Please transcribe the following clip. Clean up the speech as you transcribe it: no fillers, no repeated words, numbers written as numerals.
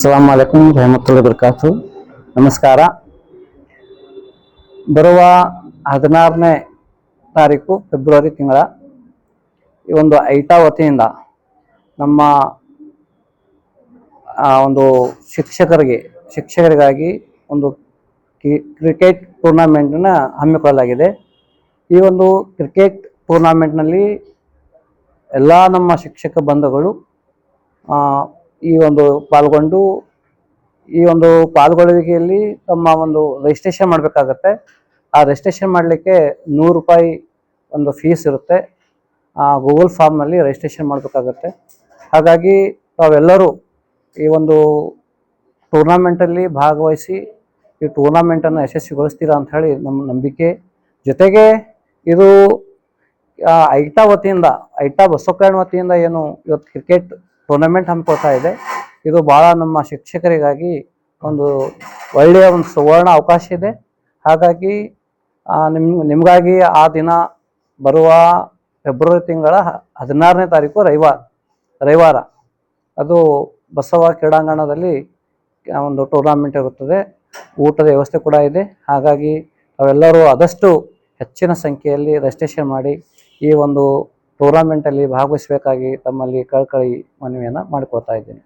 ಅಸ್ಸಲಾಂ ವಲೈಕುಂ ರಹಮತುಲ್ಲಾಹಿ ಬರ್ಕಾತು. ನಮಸ್ಕಾರ. ಬರುವ 16ನೇ ತಾರೀಕು ಫೆಬ್ರವರಿ ತಿಂಗಳ ಈ ಒಂದು ಐಟಾ ವತಿಯಿಂದ ನಮ್ಮ ಒಂದು ಶಿಕ್ಷಕರಿಗಾಗಿ ಒಂದು ಕ್ರಿಕೆಟ್ ಟೂರ್ನಮೆಂಟನ್ನು ಹಮ್ಮಿಕೊಳ್ಳಲಾಗಿದೆ. ಈ ಒಂದು ಕ್ರಿಕೆಟ್ ಟೂರ್ನಮೆಂಟ್ನಲ್ಲಿ ಎಲ್ಲ ನಮ್ಮ ಶಿಕ್ಷಕ ಬಂಧುಗಳು ಈ ಒಂದು ಪಾಲ್ಗೊಂಡು ಈ ಒಂದು ಪಾಲ್ಗೊಳ್ಳುವಿಕೆಯಲ್ಲಿ ತಮ್ಮ ಒಂದು ರಿಜಿಸ್ಟ್ರೇಷನ್ ಮಾಡಬೇಕಾಗತ್ತೆ. ಆ ರಿಜಿಸ್ಟ್ರೇಷನ್ ಮಾಡಲಿಕ್ಕೆ 100 ರೂಪಾಯಿ ಒಂದು ಫೀಸ್ ಇರುತ್ತೆ. ಗೂಗಲ್ ಫಾರ್ಮ್ನಲ್ಲಿ ರಿಜಿಸ್ಟ್ರೇಷನ್ ಮಾಡಬೇಕಾಗತ್ತೆ. ಹಾಗಾಗಿ ತಾವೆಲ್ಲರೂ ಈ ಒಂದು ಟೂರ್ನಮೆಂಟಲ್ಲಿ ಭಾಗವಹಿಸಿ ಈ ಟೂರ್ನಮೆಂಟನ್ನು ಯಶಸ್ವಿಗೊಳಿಸ್ತೀರಾ ಅಂತ ಹೇಳಿ ನಮ್ಮ ನಂಬಿಕೆ. ಜೊತೆಗೆ ಇದು ಐಟಾ ವತಿಯಿಂದ, ಐಟಾ ಬಸವಕಲ್ಯಾಣ ವತಿಯಿಂದ ಏನು ಇವತ್ತು ಕ್ರಿಕೆಟ್ ಟೂರ್ನಮೆಂಟ್ ಹಮ್ಮಿಕೊಳ್ತಾ ಇದೆ, ಇದು ಭಾಳ ನಮ್ಮ ಶಿಕ್ಷಕರಿಗಾಗಿ ಒಂದು ಒಳ್ಳೆಯ ಒಂದು ಸುವರ್ಣ ಅವಕಾಶ ಇದೆ. ಹಾಗಾಗಿ ನಿಮಗಾಗಿ ಆ ದಿನ ಬರುವ ಫೆಬ್ರವರಿ ತಿಂಗಳ 16ನೇ ತಾರೀಕು ರವಿವಾರ ಅದು ಬಸವ ಕ್ರೀಡಾಂಗಣದಲ್ಲಿ ಒಂದು ಟೂರ್ನಮೆಂಟ್ ಇರುತ್ತದೆ. ಊಟದ ವ್ಯವಸ್ಥೆ ಕೂಡ ಇದೆ. ಹಾಗಾಗಿ ಅವೆಲ್ಲರೂ ಆದಷ್ಟು ಹೆಚ್ಚಿನ ಸಂಖ್ಯೆಯಲ್ಲಿ ರಿಜಿಸ್ಟ್ರೇಷನ್ ಮಾಡಿ ಈ ಒಂದು ಟೂರ್ನಮೆಂಟಲ್ಲಿ ಭಾಗವಹಿಸಬೇಕಾಗಿ ತಮ್ಮಲ್ಲಿ ಕಳಕಳಿ ಮನವಿಯನ್ನು ಮಾಡಿಕೊಳ್ತಾ ಇದ್ದೀನಿ.